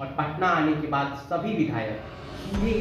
और पटना आने के बाद सभी विधायक सीधे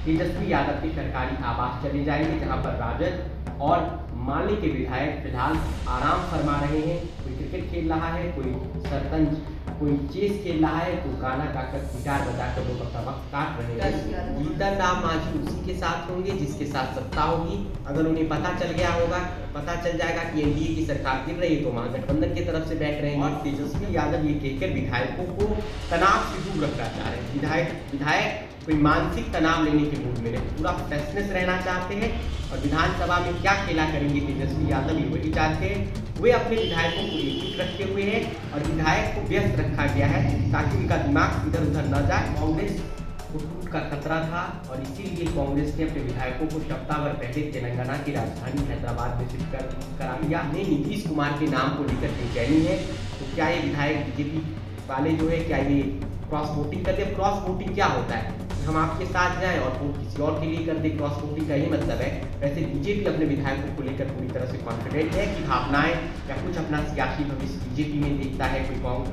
तेजस्वी यादव के सरकारी आवास चले जाएंगे, जहां पर राजद और माले के विधायक फिलहाल आराम फरमा रहे हैं। कोई क्रिकेट खेल रहा है, कोई शतरंज, कोई चेस खेल रहा है, कोई गाना गाकर गिटार बजाकर लोग अपना वक्त काट रहे हैं। जीतन राम मांझी उसी के साथ होंगे जिसके साथ सत्ता होगी। अगर उन्हें पता चल गया होगा, पता चल जाएगा कि एनडीए की सरकार गिर रही है, तो महागठबंधन की तरफ से बैठ रहे हैं। और तेजस्वी यादव ये कहकर विधायकों को तनाव से दूर रखना चाह रहे हैं। विधायक कोई मानसिक तनाव लेने के मूड में नहीं, पूरा फ्रेशनेस रहना चाहते हैं। और विधानसभा में क्या खेला करेंगे तेजस्वी यादव, ये वही चाहते हैं। वे अपने विधायकों को एकजुट रखे हुए हैं और विधायक को व्यस्त रखा गया है ताकि उनका दिमाग इधर उधर न जाए। कांग्रेस को टूट का खतरा था और इसीलिए कांग्रेस ने अपने विधायकों को सप्ताह भर पहले तेलंगाना की राजधानी हैदराबाद में शिफ्ट करा लिया। नीतीश कुमार के नाम को लेकर बेचैनी है। तो क्या ये विधायक बीजेपी वाले जो है, क्या ये क्रॉस वोटिंग करते हैं? क्रॉस वोटिंग क्या होता है? हम आपके साथ जाएं और वोट किसी और के लिए कर दे, क्रॉस वोटिंग का ही मतलब है। वैसे बीजेपी अपने विधायकों को लेकर पूरी तरह से कॉन्फिडेंट है कि भावनाएं या कुछ अपना सियासी भविष्य बीजेपी में देखता है,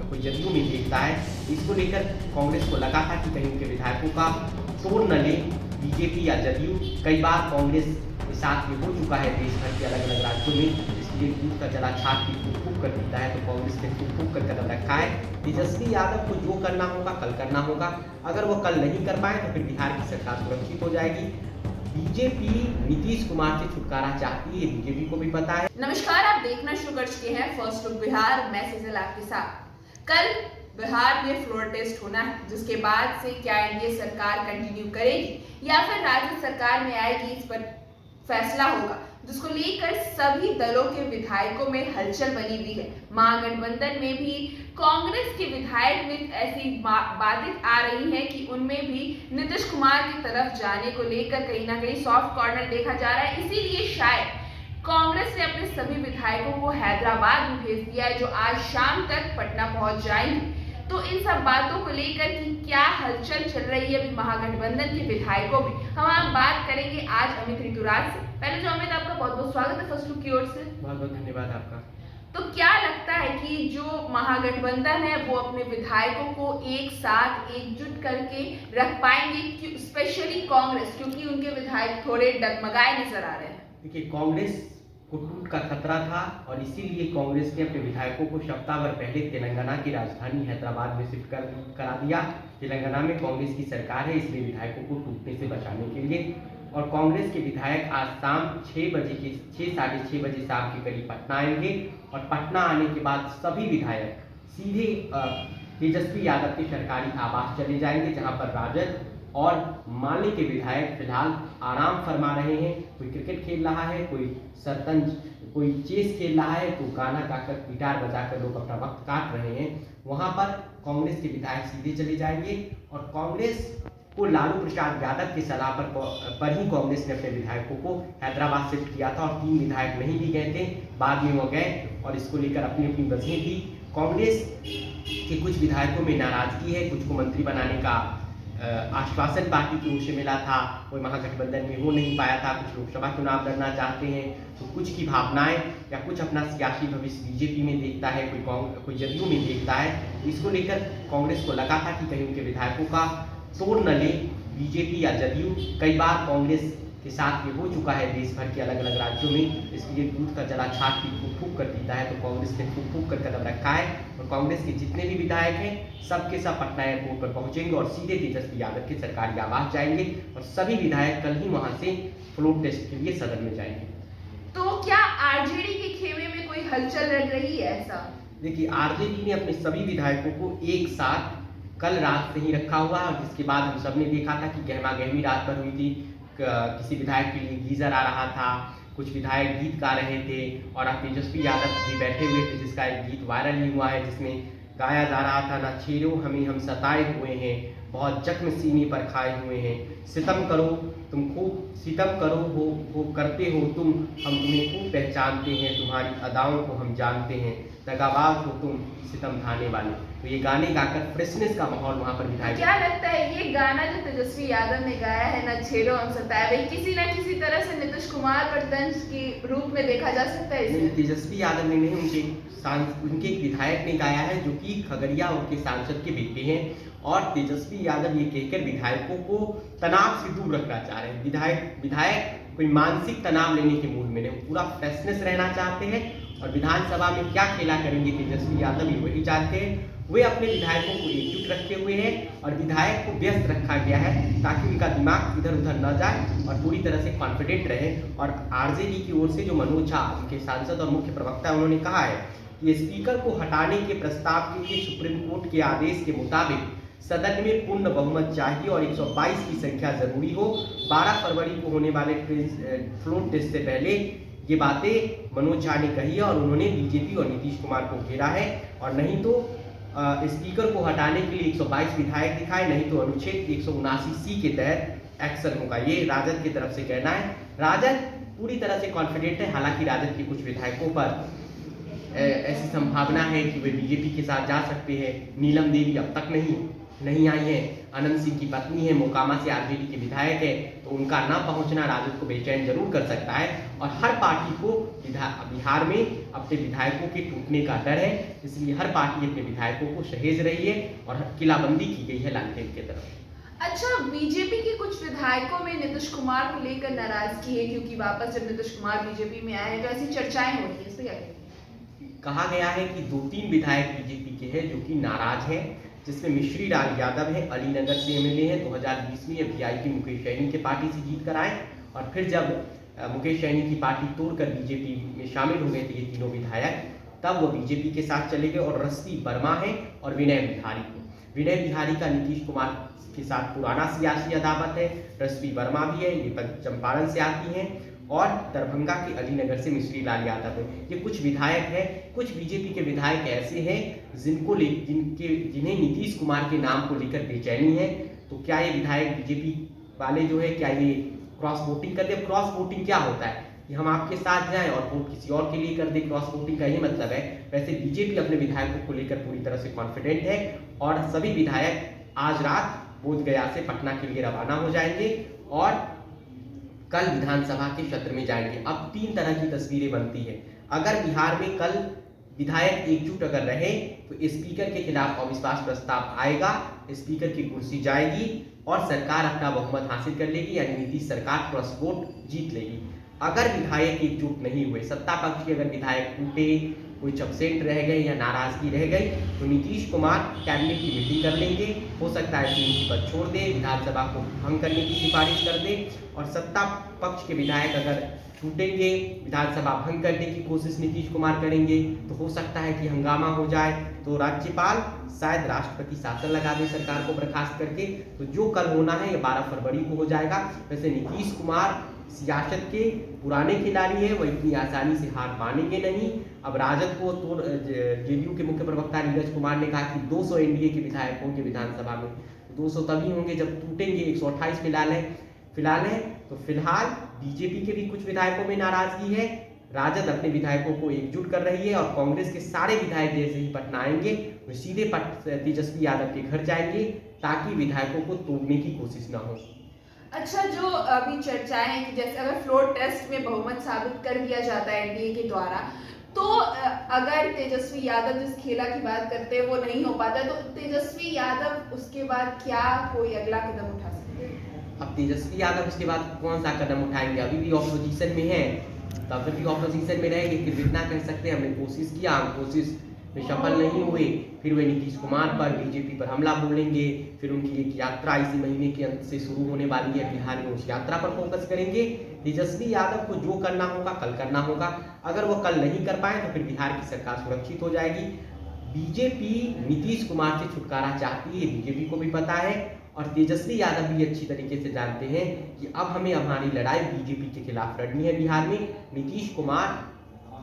कोई जदयू में देखता है। इसको लेकर कांग्रेस को लगा था कि कहीं उनके विधायकों का तोड़ न ले बीजेपी या जदयू। कई बार कांग्रेस के साथ ये हो चुका है देश भर के अलग अलग राज्यों में, इसलिए दूध का जला छात की फूक फूक कर देता है। तो कांग्रेस ने फूक फूक कर कदम रखा है। तेजस्वी यादव को जो करना होगा कल करना होगा। अगर वो कल नहीं कर पाए तो फिर बिहार की सरकार सुरक्षित हो जाएगी। बीजेपी नीतीश कुमार से छुटकारा चाहती है, बीजेपी को भी पता है। नमस्कार, आप देखना शुरू कर चुके हैं फर्स्ट लुक बिहार। मैं सेजल आपके साथ। कल बिहार में फ्लोर टेस्ट होना है, जिसके बाद से क्या एनडीए सरकार कंटिन्यू करेगी या फिर राज्य सरकार में आएगी, इस पर फैसला होगा, जिसको लेकर सभी दलों के विधायकों में हलचल बनी हुई है। महागठबंधन में भी कांग्रेस के विधायक में ऐसी बातें आ रही हैं कि उनमें भी नीतीश कुमार की तरफ जाने को लेकर कहीं ना कहीं सॉफ्ट कॉर्नर देखा जा रहा है। इसीलिए शायद कांग्रेस ने अपने सभी विधायकों को हैदराबाद में भेज दिया है, जो आज शाम तक पटना पहुंच जाएंगे। तो इन सब बातों को लेकर कि क्या हलचल चल रही है अभी महागठबंधन के विधायकों में, हम बात करेंगे आज अमित ऋतुराज से। पहले जो अमित, आपका बहुत बहुत स्वागत है फर्स्ट लुक की ओर से। बहुत बहुत धन्यवाद आपका। तो क्या लगता है कि जो महागठबंधन है वो अपने विधायकों को एक साथ एकजुट करके रख पाएंगे, स्पेशली कांग्रेस, क्योंकि उनके विधायक थोड़े डगमगाए नजर आ रहे हैं? देखिए, कांग्रेस को टूट का खतरा था और इसीलिए कांग्रेस ने अपने विधायकों को सप्ताह भर पहले तेलंगाना की राजधानी हैदराबाद में शिफ्ट करा दिया। तेलंगाना में कांग्रेस की सरकार है, इसलिए विधायकों को टूटने से बचाने के लिए। और कांग्रेस के विधायक आज शाम 6 साढ़े 6 बजे शाम के करीब पटना आएंगे और पटना आने के बाद सभी विधायक सीधे तेजस्वी यादव के सरकारी आवास चले जाएंगे, जहां पर राजद और माले के विधायक फिलहाल आराम फरमा रहे हैं। कोई क्रिकेट खेल रहा है, कोई शतरंज, कोई चेस खेल रहा है, कोई गाना गाकर गिटार बजाकर लोग अपना वक्त काट रहे हैं। वहां पर कांग्रेस के विधायक सीधे चले जाएंगे और कांग्रेस को लालू प्रसाद यादव की सलाह पर ही कांग्रेस ने अपने विधायकों को हैदराबाद शिफ्ट किया था और 3 विधायक नहीं भी गए थे, बाद में वो गए और इसको लेकर अपनी अपनी वजहें थी। कांग्रेस के कुछ विधायकों में नाराजगी है, कुछ को मंत्री बनाने का आश्वासन पार्टी की ओर से मिला था, कोई महागठबंधन में हो नहीं पाया था। कुछ लोकसभा चुनाव लड़ना चाहते हैं, तो कुछ की भावनाएं या कुछ अपना सियासी भविष्य बीजेपी में देखता है, कोई जदयू में देखता है। इसको लेकर कांग्रेस को लगा था कि कहीं उनके विधायकों का तोड़ न ले बीजेपी या जदयू। कई बार कांग्रेस के साथ ये हो चुका है देश भर के अलग अलग राज्यों में, इसलिए दूध का जला छात की फूक फूक कर देता है। तो कांग्रेस ने फूक फूक कर कदम रखा है और कांग्रेस के जितने भी विधायक हैं सबके सब पटना एयरपोर्ट पर पहुंचेंगे और सीधे तेजस्वी यादव के सरकारी आवास जाएंगे और सभी विधायक कल ही वहां से फ्लोर टेस्ट के लिए सदन में जाएंगे। तो क्या आरजेडी के खेमे में कोई हलचल लग रही है ऐसा? देखिए, आरजेडी ने अपने सभी विधायकों को एक साथ कल रात से ही रखा हुआ और जिसके बाद हम सब ने देखा था कि गहमा गहमी रात भर हुई थी। किसी विधायक के लिए गीजर आ रहा था, कुछ विधायक गीत गा रहे थे और आप तेजस्वी यादव भी बैठे हुए थे, जिसका एक गीत वायरल ही हुआ है, जिसमें गाया जा रहा था, ना छेड़ो हमें हम सताए हुए हैं, बहुत जख्म सीने पर खाए हुए हैं, सितम करो तुम खूब सितम करो वो करते हो तुम, हम तुम्हें खूब पहचानते हैं, तुम्हारी अदाओं को हम जानते हैं, दगाबाज हो तुम सितम ढाने वाले। तो ये गाने गाकर फ्रेशनेस का माहौल वहाँ पर विधायक। क्या लगता है ये गाना जो तेजस्वी यादव ने गाया है, ना छेड़ो हम सताए हुए, किसी न किसी तरह से नीतीश कुमार पर तंज के रूप में देखा जा सकता है? नहीं, तेजस्वी यादव ने नहीं, उनके उनके एक विधायक ने गाया है जो कि खगड़िया उनके सांसद के बेटे हैं, और तेजस्वी यादव ये कहकर विधायकों को तनाव से दूर रखना चाह रहे हैं। विधायक कोई मानसिक तनाव लेने के मूड में नहीं, पूरा फ्रेशनेस रहना चाहते हैं। और विधानसभा में क्या खेला करेंगे तेजस्वी यादव, ये वही चाहते हैं। वे अपने विधायकों को एकजुट रखे हुए हैं और विधायक को व्यस्त रखा गया है ताकि उनका दिमाग इधर उधर न जाए और पूरी तरह से कॉन्फिडेंट रहे। और आरजेडी की ओर से जो मनोज झा उनके सांसद और मुख्य प्रवक्ता, उन्होंने कहा है कि स्पीकर को हटाने के प्रस्ताव के लिए सुप्रीम कोर्ट के आदेश के मुताबिक सदन में पूर्ण बहुमत चाहिए और 122 की संख्या जरूरी हो। 12 फरवरी को होने वाले फ्लोर टेस्ट से पहले ये बातें मनोज झा ने कही है और उन्होंने बीजेपी और नीतीश कुमार को घेरा है। और नहीं तो स्पीकर को हटाने के लिए 122 विधायक दिखाए, नहीं तो अनुच्छेद 179C के तहत एक्शन होगा। ये राजद की तरफ से कहना है। राजद पूरी तरह से कॉन्फिडेंट है। हालांकि राजद के कुछ विधायकों पर ऐसी संभावना है कि वे बीजेपी के साथ जा सकते हैं। नीलम देवी अब तक नहीं आई है। अनंत सिंह की पत्नी है, मोकामा से आरजेडी के विधायक है, तो उनका न पहुंचना राजद को बेचैन जरूर कर सकता है। और हर पार्टी को बिहार में अपने विधायकों के टूटने का डर है, इसलिए हर पार्टी अपने विधायकों को सहेज रही है और किलाबंदी की गई है लालटेन की तरफ। अच्छा, बीजेपी के कुछ विधायकों में नीतीश कुमार को लेकर नाराजगी है क्योंकि वापस जब नीतीश कुमार बीजेपी में आए हैं तो ऐसी चर्चाएं हो रही है, इस पर क्या कहेंगे? कहा गया है कि 2-3 विधायक बीजेपी के हैं जो कि नाराज हैं, जिसमें मिश्री लाल यादव है, अलीनगर से एमएलए हैं। 2020 में वीआईपी मुकेश सैनी के पार्टी से जीत कर आए और फिर जब मुकेश सैनी की पार्टी तोड़कर बीजेपी में शामिल हो गए थे ये तीनों विधायक, तब वो बीजेपी के साथ चले गए। और रश्मि वर्मा है और विनय बिहारी का नीतीश कुमार के साथ पुराना सियासी अदावत है। रश्मि वर्मा भी है, ये चंपारण से आती हैं, और दरभंगा के अलीनगर से मिश्री लाल यादव है। ये कुछ विधायक हैं। कुछ बीजेपी के विधायक ऐसे हैं जिन्हें नीतीश कुमार के नाम को लेकर बेचैनी है। तो क्या ये विधायक बीजेपी वाले जो है क्या ये क्रॉस वोटिंग कर दे? क्रॉस वोटिंग क्या होता है कि हम आपके साथ जाएं और वोट किसी और के लिए कर दे, क्रॉस वोटिंग का ही मतलब है। वैसे बीजेपी अपने विधायकों को लेकर पूरी तरह से कॉन्फिडेंट है और सभी विधायक आज रात बोधगया से पटना के लिए रवाना हो जाएंगे और कल विधानसभा के सत्र में जाएंगे। अब 3 तरह की तस्वीरें बनती है। अगर बिहार में कल विधायक एकजुट अगर रहे तो स्पीकर के खिलाफ अविश्वास प्रस्ताव आएगा, स्पीकर की कुर्सी जाएगी और सरकार अपना बहुमत हासिल कर लेगी, यानी नीतीश सरकार क्रॉस वोट जीत लेगी। अगर विधायक एकजुट नहीं हुए, सत्ता पक्ष के अगर विधायक टूटे, कोई चपसेंट रह गए या नाराजगी रह गई, तो नीतीश कुमार कैबिनेट की मीटिंग कर लेंगे। हो सकता है कि उनकी पद छोड़ दे, विधानसभा को भंग करने की सिफारिश कर दे। और सत्ता पक्ष के विधायक अगर छूटेंगे, विधानसभा भंग करने की कोशिश नीतीश कुमार करेंगे, तो हो सकता है कि हंगामा हो जाए। तो राज्यपाल शायद राष्ट्रपति शासन लगा दे सरकार को बर्खास्त करके। तो जो कल होना है ये 12 फरवरी को हो जाएगा। वैसे नीतीश कुमार सियासत के पुराने खिलाड़ी है, वो इतनी आसानी से हार मानेंगे नहीं। अब राजद को तो जेडीयू के मुख्य प्रवक्ता नीरज कुमार ने कहा कि 200 एनडीए के विधायक होंगे विधानसभा में। 200 तभी होंगे जब टूटेंगे। 128 फिलहाल है। तो फिलहाल बीजेपी के भी कुछ विधायकों में नाराजगी है। राजद अपने विधायकों को एकजुट कर रही है और कांग्रेस के सारे विधायक जैसे ही पटना आएंगे वो सीधे तेजस्वी यादव के घर जाएंगे ताकि विधायकों को तोड़ने की कोशिश ना हो। अच्छा, जो अभी चर्चाएं हैं कि जैसे अगर फ्लोर टेस्ट में बहुमत साबित कर दिया जाता है एनडीए के द्वारा, तो अगर तेजस्वी यादव जिस खेला की बात करते हैं वो नहीं हो पाता, तो तेजस्वी यादव उसके बाद क्या कोई अगला कदम उठा सकते हैं? अब तेजस्वी यादव उसके बाद कौन सा कदम उठाएंगे? अभी भी ऑपोजिशन में है, तब भी ऑपोजिशन में रहेंगे। फिर इतना कह सकते हैं हमने कोशिश किया, हम कोशिश में सफल नहीं हुए। फिर वे नीतीश कुमार पर, बीजेपी पर हमला बोलेंगे। फिर उनकी एक यात्रा इसी महीने के अंत से शुरू होने वाली है बिहार में, उस यात्रा पर फोकस करेंगे। तेजस्वी यादव को जो करना होगा कल करना होगा। अगर वो कल नहीं कर पाए तो फिर बिहार की सरकार सुरक्षित हो जाएगी। बीजेपी नीतीश कुमार से छुटकारा चाहती है, बीजेपी को भी पता है और तेजस्वी यादव भी अच्छी तरीके से जानते हैं कि अब हमें हमारी लड़ाई बीजेपी के खिलाफ लड़नी है बिहार में। नीतीश कुमार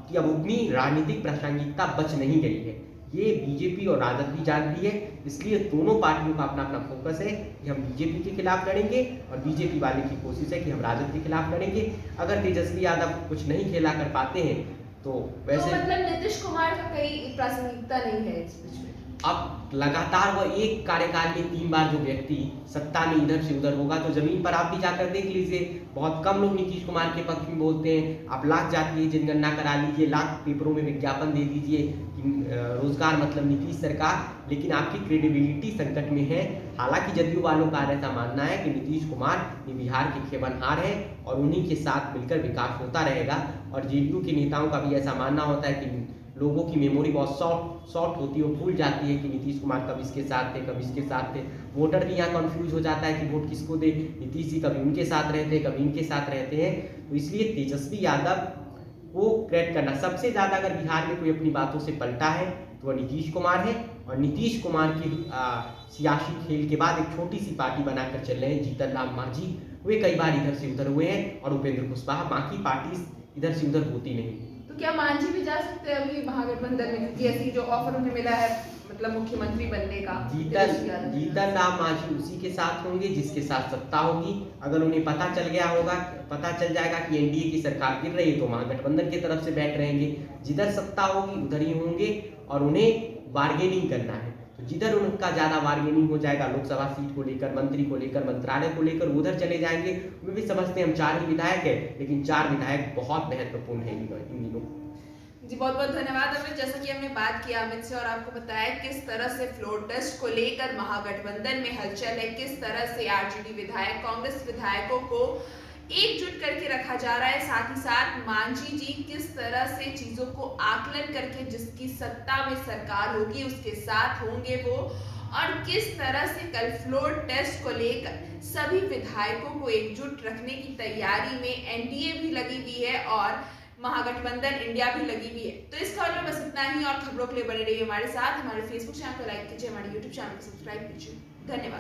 की अब उतनी राजनीतिक प्रासंगिकता बच नहीं गई है, ये बीजेपी और राजद भी जानती है। इसलिए दोनों पार्टियों का अपना अपना फोकस है कि हम बीजेपी के खिलाफ लड़ेंगे और बीजेपी वाले की कोशिश है कि हम राजद के खिलाफ लड़ेंगे। अगर तेजस्वी यादव कुछ नहीं खेला कर पाते हैं तो वैसे मतलब नीतीश कुमार का कोई प्रासंगिकता नहीं है इस बीच में। अब लगातार वह एक कार्यकाल में 3 बार जो व्यक्ति सत्ता में इधर से उधर होगा, तो जमीन पर आप भी जाकर देख लीजिए, बहुत कम लोग नीतीश कुमार के पक्ष में बोलते हैं। आप लाख जातीय जनगणना करा लीजिए, लाख पेपरों में विज्ञापन दे दीजिए कि रोजगार मतलब नीतीश सरकार, लेकिन आपकी क्रेडिबिलिटी संकट में है। हालांकि जदयू वालों का ऐसा मानना है कि नीतीश कुमार ये बिहार के खेवनहार है और उन्हीं के साथ मिलकर विकास होता रहेगा। और जेडीयू के नेताओं का भी ऐसा मानना होता है कि लोगों की मेमोरी बहुत शॉर्ट होती है, वो भूल जाती है कि नीतीश कुमार कब इसके साथ थे, कब इसके साथ थे। वोटर भी यहाँ कंफ्यूज हो जाता है कि वोट किसको दे। नीतीश जी कभी उनके साथ रहते हैं, कभी इनके साथ रहते हैं। तो इसलिए तेजस्वी यादव को क्रेडिट करना, सबसे ज़्यादा अगर बिहार में कोई अपनी बातों से पलटा है तो वह नीतीश कुमार है। और नीतीश कुमार की सियासी खेल के बाद एक छोटी सी पार्टी बनाकर चल रहे हैं जीतन राम मांझी, वे कई बार इधर से उधर हुए हैं, और उपेंद्र कुशवाहा, बाकी पार्टी इधर से उधर होती नहीं। तो क्या मांझी भी जा सकते हैं अभी महागठबंधन में, क्योंकि ऐसी जो ऑफर उन्हें मिला है मतलब मुख्यमंत्री बनने का? जीतन राम मांझी उसी के साथ होंगे जिसके साथ सत्ता होगी। अगर उन्हें पता चल जाएगा कि एनडीए की सरकार गिर रही है तो महागठबंधन की तरफ से बैठ रहेंगे। जिधर सत्ता होगी उधर ही होंगे, और उन्हें बार्गेनिंग करना है, तो जिधर उनका ज्यादा बार्गेनिंग हो जाएगा लोकसभा सीट को लेकर, मंत्री को लेकर, मंत्रालय को लेकर, उधर चले जाएंगे। वे भी समझते हैं हम 4 ही विधायक है, लेकिन 4 विधायक बहुत महत्वपूर्ण है इन दिनों। जी बहुत बहुत धन्यवाद अमित। जैसा कि हमने बात किया अमित से और आपको बताया किस तरह से फ्लोर टेस्ट को लेकर महागठबंधन में हलचल है, किस तरह से आरजेडी विधायक कांग्रेस विधायकों को एकजुट करके रखा जा रहा है, साथ ही साथ मांझी जी किस तरह से चीजों को आकलन करके जिसकी सत्ता में सरकार होगी उसके साथ होंगे वो, और किस तरह से कल फ्लोर टेस्ट को लेकर सभी विधायकों को एकजुट रखने की तैयारी में एनडीए भी लगी हुई है और महागठबंधन इंडिया भी लगी हुई है। तो इस खबर में बस इतना ही, और खबरों के लिए बने रहिए हमारे साथ। हमारे फेसबुक चैनल को लाइक कीजिए, हमारे यूट्यूब चैनल को सब्सक्राइब कीजिए। धन्यवाद।